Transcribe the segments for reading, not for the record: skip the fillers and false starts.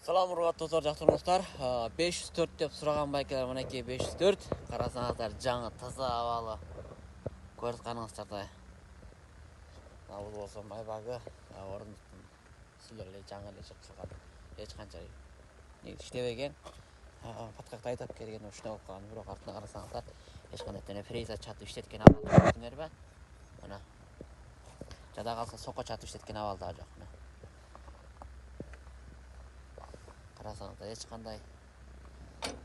Салам урматтуу достор, жактырмыштар. 504 деп сураган байкалар, мынакей 504. Карасаңыздар, жаңы таза абалы көрүп бул болсо майбагы, орындуктун сүлөр эле жаңы эле чыккан. Эч канча иштебеген. Паткакта айдап келген ушуна болуп калган. Бирок артына карасаңыздар, эч кандай тене фреза чатып иштеткен абал көрдүңөрбү? Мына. Жада калса сокко чатып иштеткен абал да жок. Карасаңыздар, эч кандай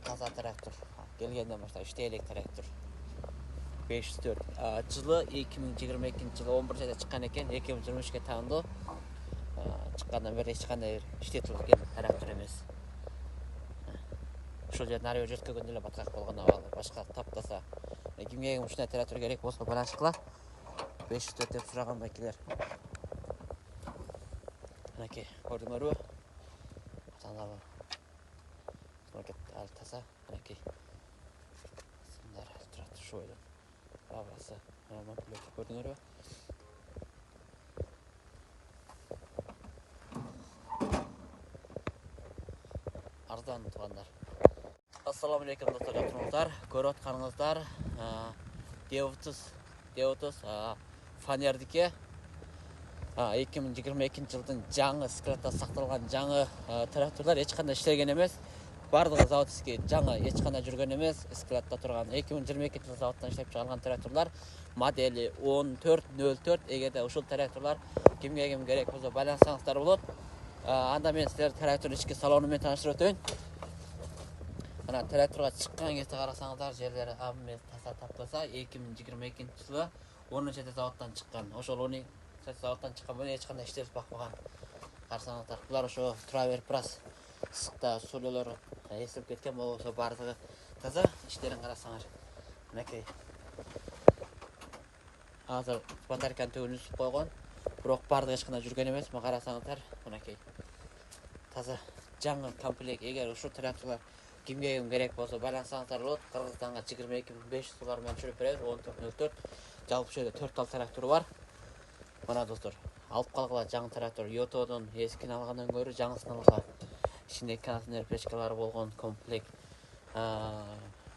таза трактор. Келгенден баштап иштей элек трактор. 504. Жылы 2022-жылы 11-айда чыккан экен. 2023-ге таандуу. Чыккандан бери эч кандай иштетилген трактор эмес. Ушул жерден ары бери жеткөгөндө эле баткак болгон абалы. Башка таптаса, кимге ушундай трактор керек болсо байланышкыла. 504 деп сураган байкелер. Мынакей, көрдүңөрбү? Атаңдабы. Маркет таза, мынакей. Сындар турат шойдон. Абасы, мамплёк көрдүңөрбү? Арзан туугандар. Ассаламу алейкум достор, жактырмыштар. Көрүп атканыңыздар Deotus фанердики 2022-жылдын жаңы скратта сакталган жаңы тракторлор эч кандай иштеген эмес. Бардыгы заводский жаңы, эч кандай жүргөн эмес. Скратта турган 2022-жылы заводдон иштеп чыгарылган тракторлор модели 1404. Эгерде ушул тракторлор кимге керек болсо байлансаңыздар болот. Анда мен силерди трактордун ички салону менен тааныштырып өтөйүн. Мына тракторга чыккан кезде карасаңыздар, жерлери абмез таза таптаса, 2022-жылы 10-айда заводдон чыккан. Ошол 10 заводдон чыккан менен эч кандай иштелип бакпаган. Карасаңыздар, булар ошо тура берип брас ысыкта сулуулары эсилип кеткен болсо бардыгы таза. Иштерин карасаңар. Мынакей. Азыр батарейканын түбүн үзүп койгон. Бирок бардыгы эч кандай жүргөн эмес. Мына карасаңыздар, мынакей. Таза жаңы комплект. Эгер ушул тракторлор кимге керек болсо байлансаңыздар болот. Кыргызстанга 22.500 доллар менен түшүрүп беребиз. 1404. Жалпы ушул жерде 4 тал трактор бар. Мына достор, алып калгыла жаңы трактор. Йотодон эскини алгандан көрө жаңысын алга. Ичинде кондиционер печкалары болгон комплект.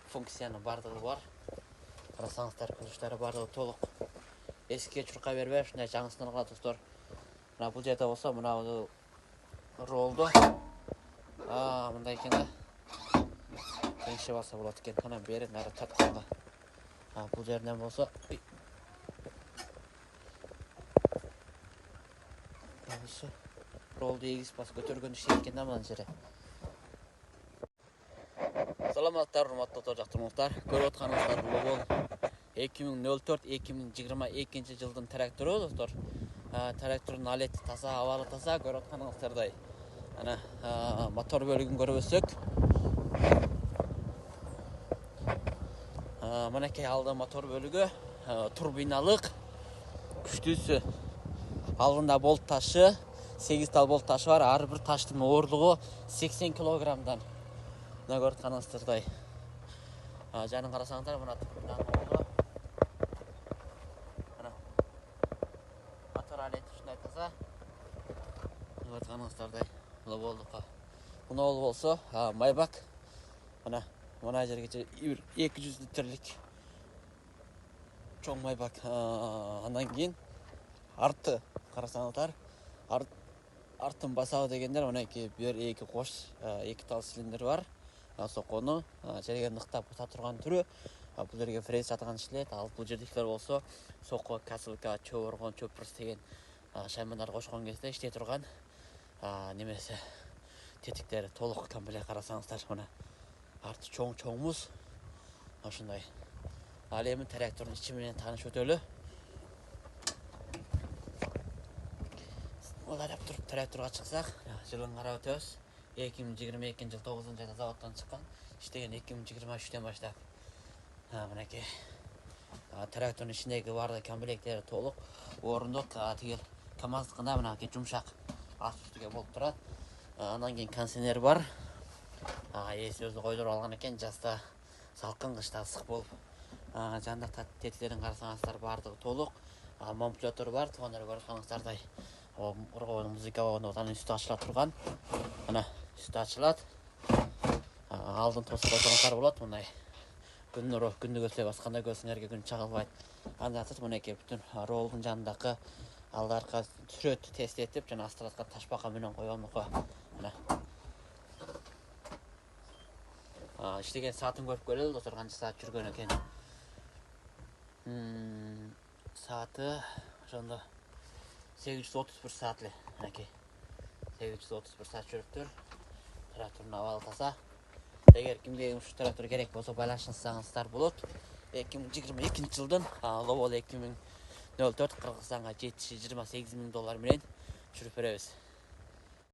Функциянын бардыгы бар. Карасаңыздар, ключтары бардыгы толук. Эскиге чуркай бербей, ушундай жаңысын алгыла достор. Мына бул жерде болсо, мына ролду мындай экен да. Кеңше баса болот экен. Мына бери нары тартканда. Бул жерден болсо ролду эгиз басып көтөргөн иштейт экен да мына жере. Саламаттар, урматтуу жактырмыштар. Көрүп атканыңыздар бул 2004-2022-жылдын трактору достор. Трактордун алети таза, абалы таза. Көрүп атканыңыздардай. Ана мотор бөлүгүн көрөбөзсөк. Мынакей алды мотор бөлүгү, турбиналык, күчтүүсү. Алдында болт ташы, 8 тал болт ташы бар. Ар бир таштын оорлугу 80 килограммдан. Мына көрүп атканыңыздардай. Жанын карасаңыздар, мына турбинанын оорлугу. Мына мотор алети ушундай таза. Көрүп атканыңыздардай. Бул болдука. Мына болсо майбак. Мына жерге 200 литрлик чоң майбак. Андан кийин арты карасаңыздар, артын басабы дегендер мынакей бир эки кош, 2 тал цилиндр бар. Соккону жерге ныктап баса турган түрү. Бул жерге фрез сатылган иштелет. Ал бул жердикилер болсо сокко, касылка, чөбөргөн, чөпүрс деген шаймандар кошкон кезде иштей турган немеси тетиктери толук комплект. Карасаңыздар, мына арты чоң муз. Ошондой. Ал эми трактордун ичи менен таанышып өтөлү. Оларап туруп тракторга чыксак, жылын карап өтөбүз. 2022-жыл 9-айда заводдон чыккан. Иштеген 2023-тен баштап. Мынакей. Трактордун ичиндеги бардык комплекттери толук. Орундук тигил КамАЗдыкында мынакей жумшак аст-үстүгө болуп турат. Андан кийин кондиционер бар. Эси өзү койдуруп алган экен, жазда салкын, кышта ысык болуп. Жандак тетиктерин карасаңыздар, бардыгы толук. Мамплётор бар, туугандар көрүп атканыңыздардай. Музыка болгондо анын үстү ачыла турган. Мына Üstü açılат. Алдын тосып отырғандар болады. Мындай күн нұры, күнді көзге басқанда көзіңерге күн шағылмайды. Андатып мінекей бүтін ролдың жанындағы алды арқа сүрөт тест етіп, және астыратқа ташбақа менен қойғанмыққа. Іштеген саатын көріп көрелі, достар қанша саат жүрген екен. Saati şunda 831 saatli. 831 saat жүрүптүр. Traktörün havalı tasa. Eğer kimge şu traktör gerek bolsa байланышсаңыздар болот. 2022-жылдын Lowell 2004 Кыргызстанга $728,000 менен жүрүп беребиз.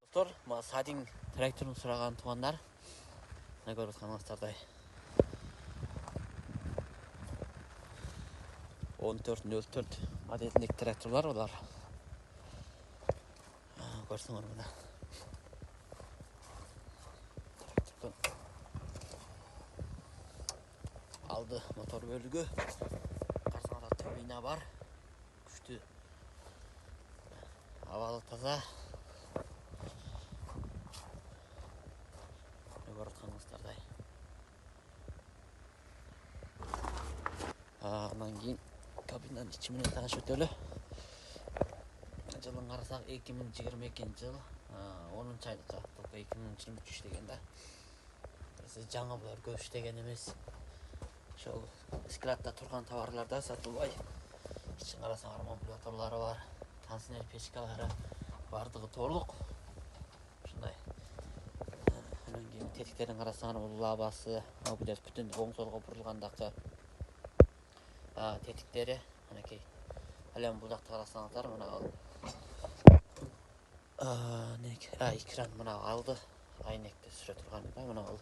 Достор, мына Садин тракторун сураган туугандар. Мына көрүп атканыңыздардай 1404 modelindeki traktörler var. Görsen onu da. Aldı motor bölüğü. Karşısında turbina var. Güçlü. Havalı taza. Ne var kanıstırday. Ondan keyin kabinanın içimine tanış ötölü. Жылын қарасақ 2022-жыл 10 айлыққа 2023 іштегенде жаңа бұлар көп іштеген емес. Шол складта тұрған товарларда сатылбай ішін қарасаң амбулаторлары бар, контейнер печкалары бардығы толық. Шындай анан кейін тетіктерін қарасаң бұл лабасы бүтін оң солға бұрылғандағы тетіктері анакей әлем бұл жақты қарасаңыздар мына экран мына алды айнекті сүре тұрғанында мына ол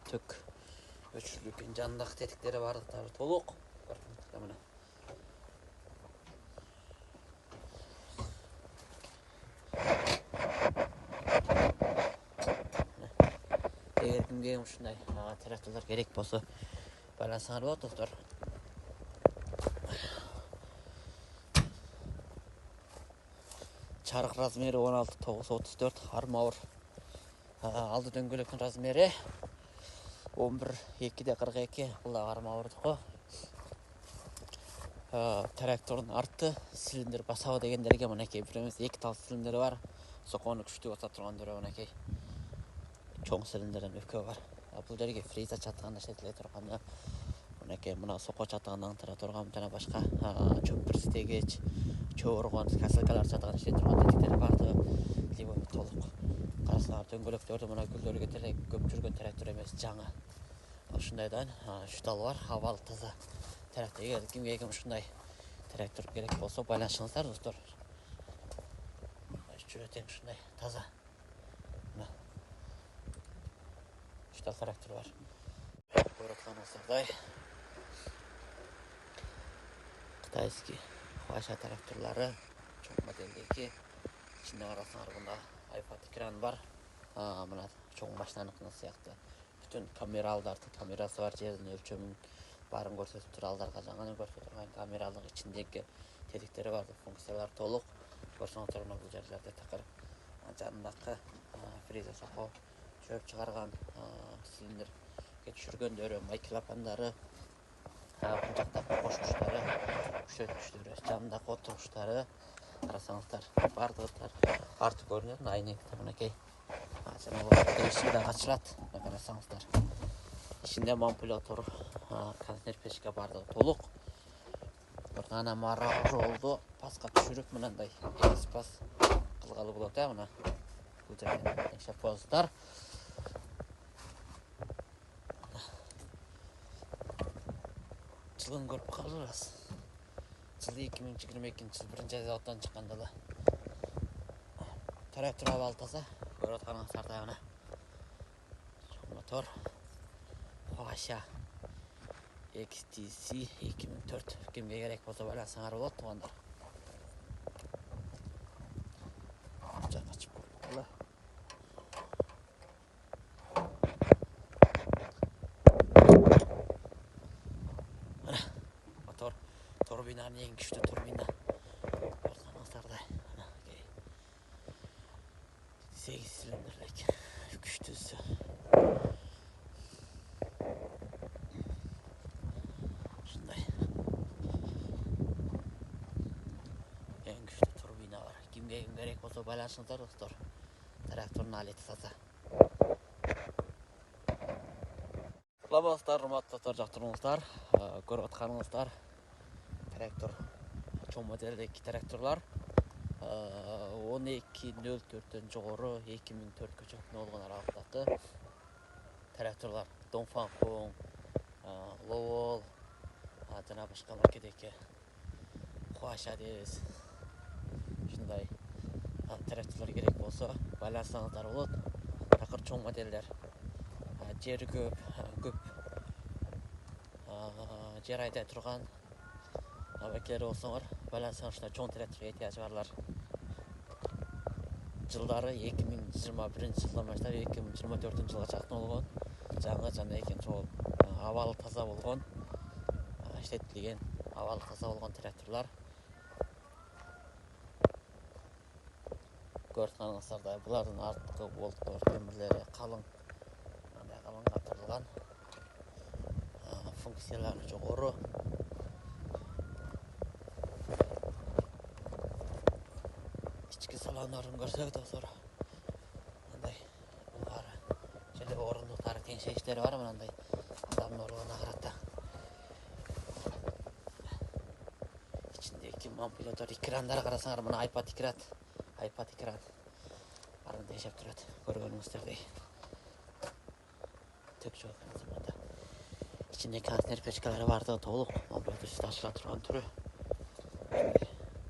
түк өшірілген жанындағы тетіктері барлықтары толық мына егер кімге ушундай тракторлар керек болса байлансаңар болот достор. Çarık razmeri 16-9-34 armavur. Aldı döngölöktün razmeri 11-2-42 бұлда армавырдық. Трактордың арты силиндр басабы дегендерге мынакей біреміз 2 тал силиндері бар. Соқоны күшті ота тұрғандары мынакей чоң силиндрден өпке бар. Бұл жерге фриза чатығанда шетіле тұрғанда мынакей мына соқо чатығандан тұра тұрған жана башқа чөптір стегеч çoğurgan kasalkalar çatağın içinde durgan tetikteri vardı. Limon толық. Қарасаңар дөңгөлөктөрдү мына гүлдөргө тире көп жүргөн трактор эмес, жаңы. Ушундайдан 3 тал бар, абал таза трактор. Эгер кимге ушундай трактор керек болсо байланышыңыздар достор. Жүрөтең ушундай таза. Мына 3 тал трактор бар. Көрөткөнүңүздардай кытайский Başa traktörleri çok modeldeki içinde arasınlar bunda iPad ekran var. Buna çok başlanıklı siyahtı. Bütün kamerası var. Yerden ölçümün barın gösterip turallar kazanganı gösterip kameralık içindeki tetikleri vardı. Fonksiyalar толық. Görsen oturuna bu yerlerde takır. Canındaki frize soqo çöp çıkargan silindir geçürgöndörü, maykilapandары Бұнжақта қошқыштары, күшеткіштері, жанындағы отырғыштары, қарасаңыздар, бардығыдар, арты көрінетін айнекті мінекей. Жаңа оларды ішінде қачырады, қарасаңыздар. Ішінде манипулятор, контейнер печка бардығы толық. Бір ғана мара жолды пасқа түшіріп, мынандай пас қылғалы болады, мына бұл жерден шапоздар. Жылын көріп қалырыз. Жылы 2022-жыл 1-ші заводтан шыққандалы. Трактор абал таза. Көріп отқаныңыздардай мына. Мотор. Hoşa XTC 2004. Kimге керек болса байлансаңар болады туғандар. Жаққа шығып көріп. Turbinanın en güçlü turbina. Arkadaşlar da. 8 silindirlik күчтүүсү. Ушундай. Эң күчтүү турбина бар. Кимге ким керек болсо байланышыңыздар достор. Трактордун алети таза. Саламатсыздар, урматтуу жактырыңыздар. Көрүп атканыңыздар трактор чоң моделдеги тракторлор 1204 жогору 2004 чыккан болгон аралыктагы тракторлор. Дongfang, Lowell, жана башка маркедеги Хуаша дейбиз. Ушундай тракторлор керек болсо байланышсаңыздар болот. Такыр чоң моделдер. Жери көп жер айдай турган абекелер болсоңор байланышсаңыздар чоң тракторго эhtiyajы барлар. Жылдары 2021 жылдан баштап 2024 жылга чыккан болгон жаңы жана экинчи жол абалы таза болгон иштетилген абалы таза болгон тракторлор. Көрүп булардын арткы болттор, темирлери калың, мындай калың катырылган, функциялары жогору. Ички салондорун көрсөк достор, мындай булары желе орундуктары теңшегичтери бар, мындай адамдын оругуна карата. Ичиндеги мампулятор экрандары карасаңар, мына iPad экран. Барын теңшеп турат, көргөнүңүздөрдөй. Төкчө экран. Ичинде контейнер печкалары бардыгы толук, мампулятор ташыла турган түрү.